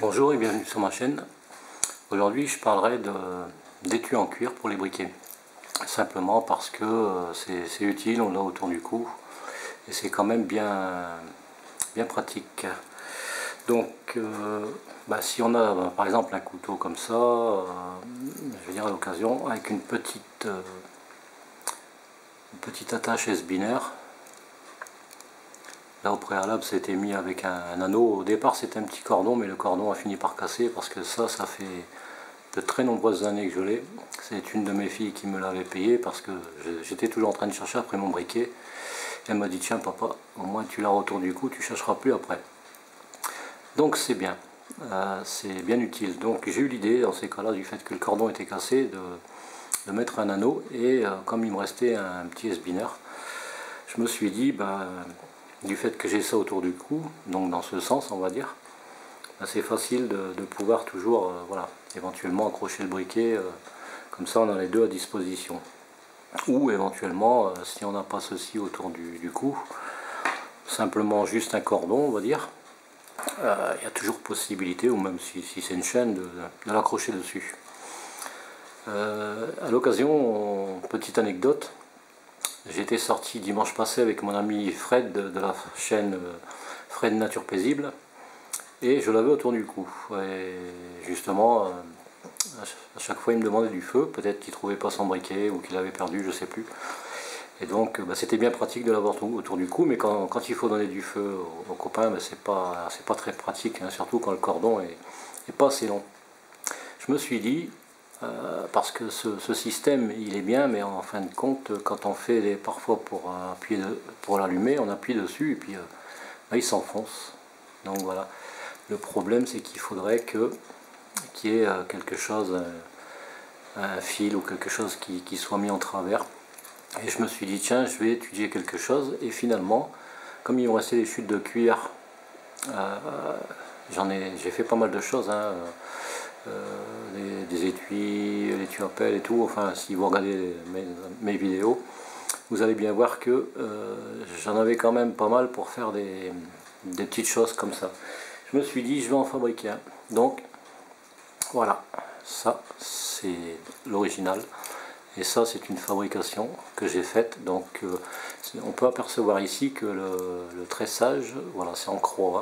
Bonjour et bienvenue sur ma chaîne. Aujourd'hui je parlerai d'étui en cuir pour les briquets. Simplement parce que c'est utile, on l'a autour du cou et c'est quand même bien pratique. Donc si on a par exemple un couteau comme ça, je vais dire à l'occasion, avec une petite attache S-binaire. Là au préalable c'était mis avec un anneau. Au départ c'était un petit cordon, mais le cordon a fini par casser parce que ça fait de très nombreuses années que je l'ai. C'est une de mes filles qui me l'avait payé parce que j'étais toujours en train de chercher après mon briquet. Elle m'a dit tiens papa, au moins tu l'as autour du cou, tu chercheras plus après. Donc c'est bien utile. Donc j'ai eu l'idée dans ces cas-là, du fait que le cordon était cassé, de mettre un anneau. Et comme il me restait un petit S-binaire, je me suis dit du fait que j'ai ça autour du cou, donc dans ce sens on va dire, c'est facile de pouvoir toujours éventuellement accrocher le briquet, comme ça on a les deux à disposition. Ou éventuellement, si on n'a pas ceci autour du cou, simplement juste un cordon on va dire, il y a toujours possibilité, ou même si c'est une chaîne, de l'accrocher dessus. À l'occasion, petite anecdote, j'étais sorti dimanche passé avec mon ami Fred de la chaîne Fred Nature Paisible, et je l'avais autour du cou. Et justement, à chaque fois il me demandait du feu, peut-être qu'il ne trouvait pas son briquet ou qu'il l'avait perdu, je ne sais plus. Et donc c'était bien pratique de l'avoir autour du cou, mais quand il faut donner du feu aux copains, c'est pas très pratique, hein, surtout quand le cordon est pas assez long. Je me suis dit, parce que ce système il est bien, mais en fin de compte quand on fait parfois pour l'allumer, on appuie dessus et puis il s'enfonce. Donc voilà, le problème c'est qu'il faudrait qu'il y ait quelque chose, un fil ou quelque chose qui soit mis en travers. Et je me suis dit tiens, je vais étudier quelque chose. Et finalement, comme il me restait des chutes de cuir, j'ai fait pas mal de choses, hein, des étuis, l'étui à pelle et tout. Enfin, si vous regardez mes vidéos, vous allez bien voir que j'en avais quand même pas mal pour faire des petites choses comme ça. Je me suis dit je vais en fabriquer un. Donc voilà, ça c'est l'original. Et ça c'est une fabrication que j'ai faite. Donc on peut apercevoir ici que le tressage, voilà, c'est en croix.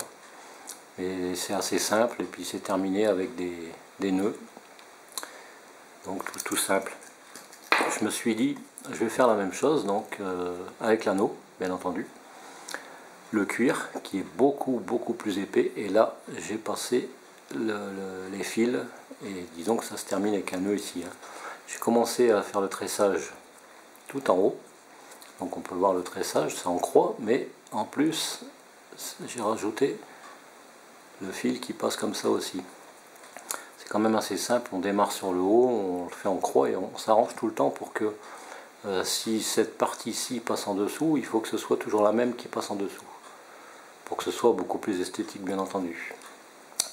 Et c'est assez simple, et puis c'est terminé avec des nœuds. Donc tout simple. Je me suis dit, je vais faire la même chose, donc avec l'anneau, bien entendu. Le cuir, qui est beaucoup plus épais, et là j'ai passé les fils, et disons que ça se termine avec un nœud ici. Hein. J'ai commencé à faire le tressage tout en haut, donc on peut voir le tressage, c'est en croix, mais en plus j'ai rajouté le fil qui passe comme ça aussi. C'est quand même assez simple, on démarre sur le haut, on le fait en croix et on s'arrange tout le temps pour que si cette partie-ci passe en dessous, il faut que ce soit toujours la même qui passe en dessous, pour que ce soit beaucoup plus esthétique bien entendu.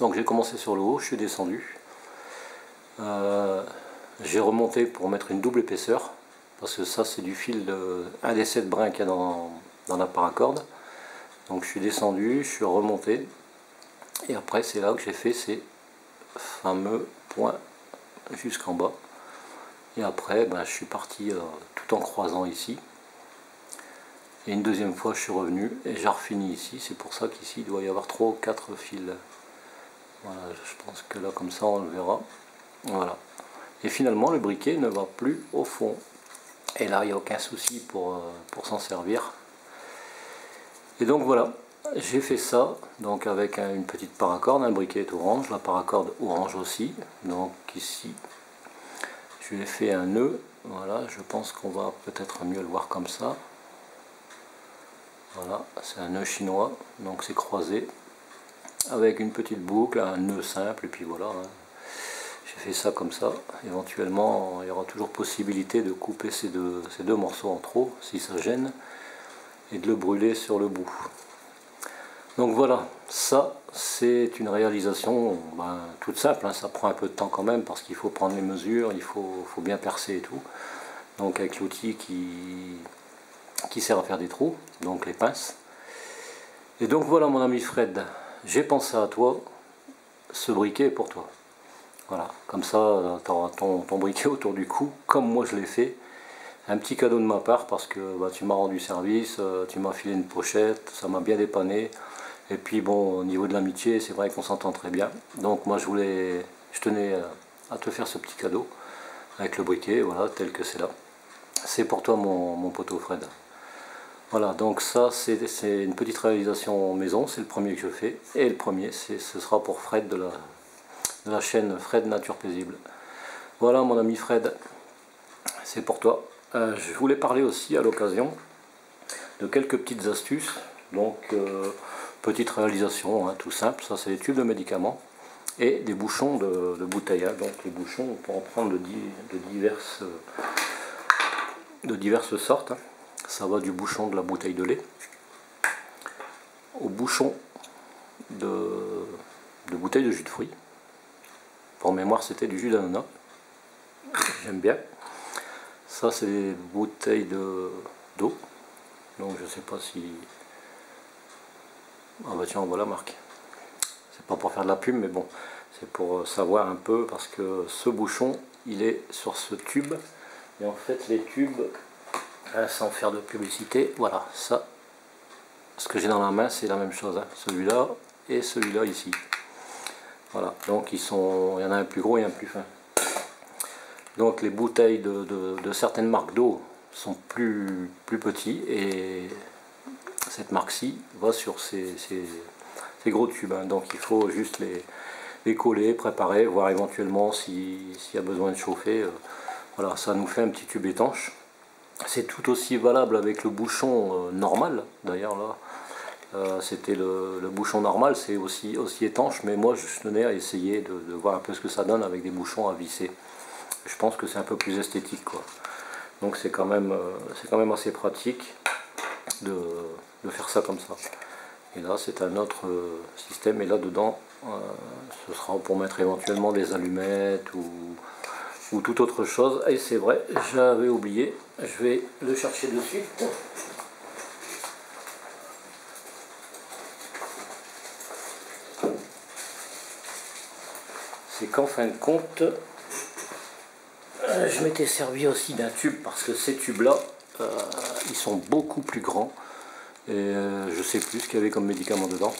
Donc j'ai commencé sur le haut, je suis descendu, j'ai remonté pour mettre une double épaisseur, parce que ça c'est du fil un des 7 brins qu'il y a dans la paracorde. Donc je suis descendu, je suis remonté. Et après c'est là que j'ai fait ces fameux points jusqu'en bas. Et après je suis parti tout en croisant ici. Et une deuxième fois je suis revenu et j'ai refini ici. C'est pour ça qu'ici il doit y avoir 3 ou 4 fils. Voilà, je pense que là comme ça on le verra. Voilà. Et finalement le briquet ne va plus au fond. Et là il n'y a aucun souci pour s'en servir. Et donc voilà. J'ai fait ça donc avec une petite paracorde, un briquet est orange, la paracorde orange aussi. Donc ici, je lui ai fait un nœud. Voilà, je pense qu'on va peut-être mieux le voir comme ça. Voilà, c'est un nœud chinois, donc c'est croisé avec une petite boucle, un nœud simple, et puis voilà. Hein. J'ai fait ça comme ça. Éventuellement, il y aura toujours possibilité de couper ces deux morceaux en trop, si ça gêne, et de le brûler sur le bout. Donc voilà, ça c'est une réalisation toute simple, hein, ça prend un peu de temps quand même parce qu'il faut prendre les mesures, il faut bien percer et tout. Donc avec l'outil qui sert à faire des trous, donc les pinces. Et donc voilà mon ami Fred, j'ai pensé à toi, ce briquet est pour toi. Voilà, comme ça tu auras ton briquet autour du cou, comme moi je l'ai fait. Un petit cadeau de ma part parce que bah, tu m'as rendu service, tu m'as filé une pochette, ça m'a bien dépanné. Et puis bon, au niveau de l'amitié, c'est vrai qu'on s'entend très bien. Donc moi je tenais à te faire ce petit cadeau avec le briquet, voilà, tel que c'est là. C'est pour toi mon poteau Fred. Voilà, donc ça c'est une petite réalisation maison, c'est le premier que je fais. Et le premier, ce sera pour Fred de la chaîne Fred Nature Paisible. Voilà mon ami Fred, c'est pour toi. Je voulais parler aussi à l'occasion de quelques petites astuces. Donc petite réalisation, hein, tout simple, ça c'est des tubes de médicaments et des bouchons de bouteilles. Hein. Donc les bouchons, on peut en prendre de diverses sortes. Hein. Ça va du bouchon de la bouteille de lait au bouchon de bouteille de jus de fruits. Pour mémoire, c'était du jus d'ananas. J'aime bien. Ça, c'est des bouteilles d'eau. Donc, je sais pas si... Ah bah tiens, voilà marque. C'est pas pour faire de la pub, mais bon, c'est pour savoir un peu, parce que ce bouchon, il est sur ce tube. Et en fait, les tubes, sans faire de publicité, voilà, ça, ce que j'ai dans la main, c'est la même chose. Hein. Celui-là et celui-là ici. Voilà, donc il y en a un plus gros et un plus fin. Donc les bouteilles de certaines marques d'eau sont plus petits et cette marque-ci va sur ces gros tubes. Hein. Donc il faut juste les coller, préparer, voir éventuellement s'il y a besoin de chauffer. Voilà, ça nous fait un petit tube étanche. C'est tout aussi valable avec le bouchon normal. D'ailleurs là, c'était le bouchon normal, c'est aussi étanche, mais moi je tenais à essayer de voir un peu ce que ça donne avec des bouchons à visser. Je pense que c'est un peu plus esthétique, quoi. Donc c'est quand même assez pratique de faire ça comme ça. Et là c'est un autre système, et là dedans ce sera pour mettre éventuellement des allumettes ou toute autre chose. Et c'est vrai, j'avais oublié, je vais le chercher de suite. C'est qu'en fin de compte, je m'étais servi aussi d'un tube, parce que ces tubes là ils sont beaucoup plus grands et je sais plus ce qu'il y avait comme médicament dedans.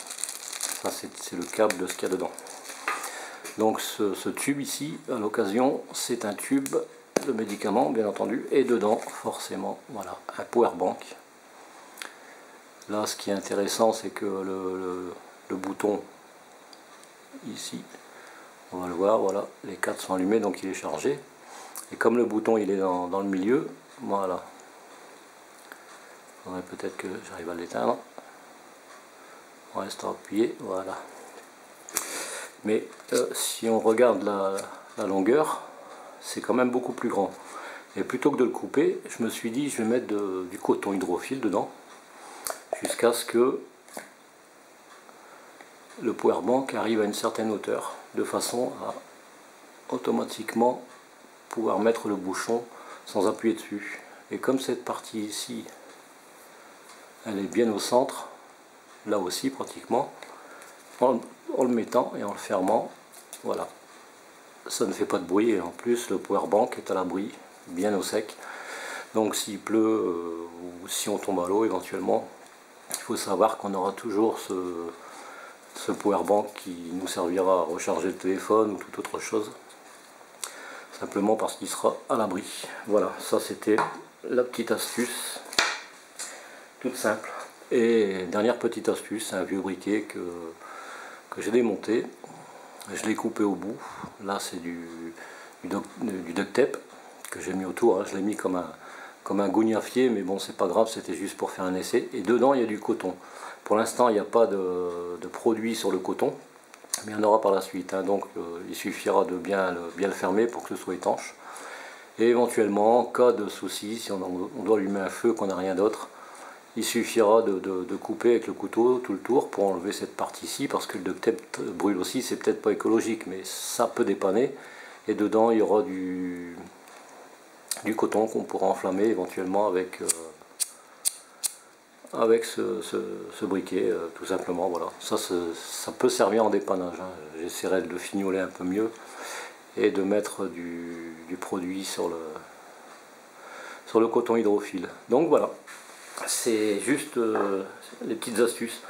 Ça c'est le câble de ce qu'il y a dedans. Donc ce tube ici, à l'occasion, c'est un tube de médicaments bien entendu, et dedans forcément voilà un power bank. Là ce qui est intéressant, c'est que le bouton ici, on va le voir, voilà, les 4 sont allumés, donc il est chargé. Et comme le bouton il est dans le milieu, voilà. Il faudrait peut-être que j'arrive à l'éteindre. On reste appuyé, voilà. Mais si on regarde la longueur, c'est quand même beaucoup plus grand. Et plutôt que de le couper, je me suis dit je vais mettre du coton hydrophile dedans, jusqu'à ce que le power bank arrive à une certaine hauteur, de façon à automatiquement pouvoir mettre le bouchon sans appuyer dessus. Et comme cette partie ici, elle est bien au centre, là aussi pratiquement, en le mettant et en le fermant, voilà, ça ne fait pas de bruit, et en plus le power bank est à l'abri, bien au sec. Donc s'il pleut ou si on tombe à l'eau éventuellement, il faut savoir qu'on aura toujours ce power bank qui nous servira à recharger le téléphone ou toute autre chose, simplement parce qu'il sera à l'abri. Voilà, ça c'était la petite astuce toute simple. Et dernière petite astuce, un vieux briquet que j'ai démonté, je l'ai coupé au bout. Là c'est du duct tape que j'ai mis autour, hein. Je l'ai mis comme un gougnafier, mais bon c'est pas grave, c'était juste pour faire un essai. Et dedans il y a du coton. Pour l'instant il n'y a pas de produit sur le coton, mais il y en aura par la suite, hein. Donc il suffira de bien le fermer pour que ce soit étanche. Et éventuellement, en cas de souci, si on doit allumer un feu, qu'on n'a rien d'autre, il suffira de couper avec le couteau tout le tour pour enlever cette partie-ci, parce que le duct tape brûle aussi, c'est peut-être pas écologique, mais ça peut dépanner. Et dedans, il y aura du coton qu'on pourra enflammer éventuellement avec avec ce briquet, tout simplement. Voilà, ça peut servir en dépannage, hein. J'essaierai de le fignoler un peu mieux et de mettre du produit sur le coton hydrophile. Donc voilà, c'est juste les petites astuces.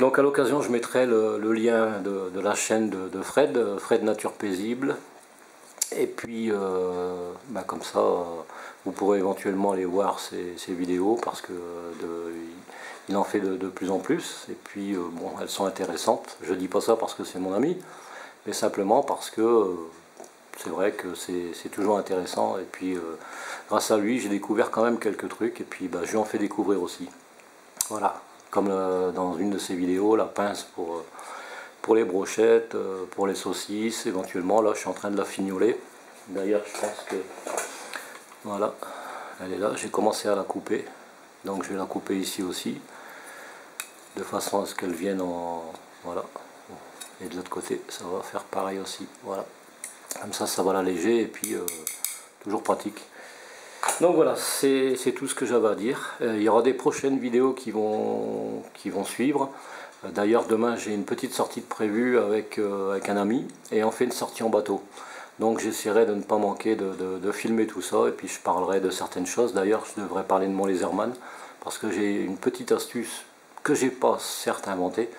Donc à l'occasion, je mettrai le lien de la chaîne de Fred Nature Paisible. Et puis, comme ça, vous pourrez éventuellement aller voir ces vidéos parce que il en fait de plus en plus. Et puis, bon, elles sont intéressantes. Je dis pas ça parce que c'est mon ami, mais simplement parce que c'est vrai que c'est toujours intéressant. Et puis, grâce à lui, j'ai découvert quand même quelques trucs. Et puis, je lui en fais découvrir aussi. Voilà, comme dans une de ses vidéos, la pince pour les brochettes, pour les saucisses, éventuellement. Là, je suis en train de la fignoler. D'ailleurs, je pense que voilà, elle est là. J'ai commencé à la couper, donc je vais la couper ici aussi, de façon à ce qu'elle vienne en voilà. Et de l'autre côté, ça va faire pareil aussi. Voilà, comme ça va l'alléger et puis toujours pratique. Donc voilà, c'est tout ce que j'avais à dire. Il y aura des prochaines vidéos qui vont suivre. D'ailleurs, demain, j'ai une petite sortie de prévue avec un ami et on fait une sortie en bateau. Donc j'essaierai de ne pas manquer de filmer tout ça et puis je parlerai de certaines choses. D'ailleurs, je devrais parler de mon laserman parce que j'ai une petite astuce que j'ai pas certes inventée.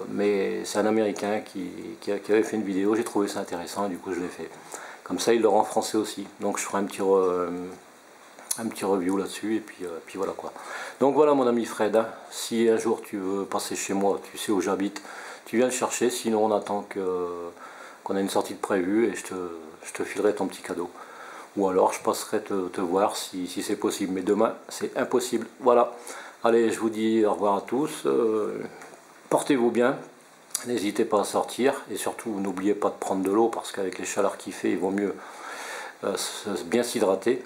Mais c'est un Américain qui avait fait une vidéo, j'ai trouvé ça intéressant et du coup je l'ai fait. Comme ça, il l'aura en français aussi. Donc je ferai un petit review là-dessus et puis voilà quoi. Donc voilà mon ami Fred, hein. Si un jour tu veux passer chez moi, tu sais où j'habite, tu viens le chercher, sinon on attend qu'on a une sortie de prévue et je te filerai ton petit cadeau. Ou alors je passerai te voir si c'est possible, mais demain c'est impossible. Voilà, allez, je vous dis au revoir à tous, portez-vous bien, n'hésitez pas à sortir et surtout n'oubliez pas de prendre de l'eau parce qu'avec les chaleurs qu'il fait, il vaut mieux bien s'hydrater.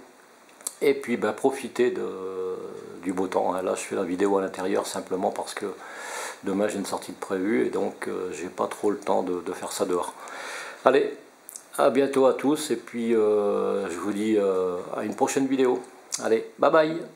Et puis profitez du beau temps, hein. Là je fais la vidéo à l'intérieur simplement parce que demain j'ai une sortie de prévue et donc j'ai pas trop le temps de faire ça dehors. Allez, à bientôt à tous et puis je vous dis à une prochaine vidéo. Allez, bye bye.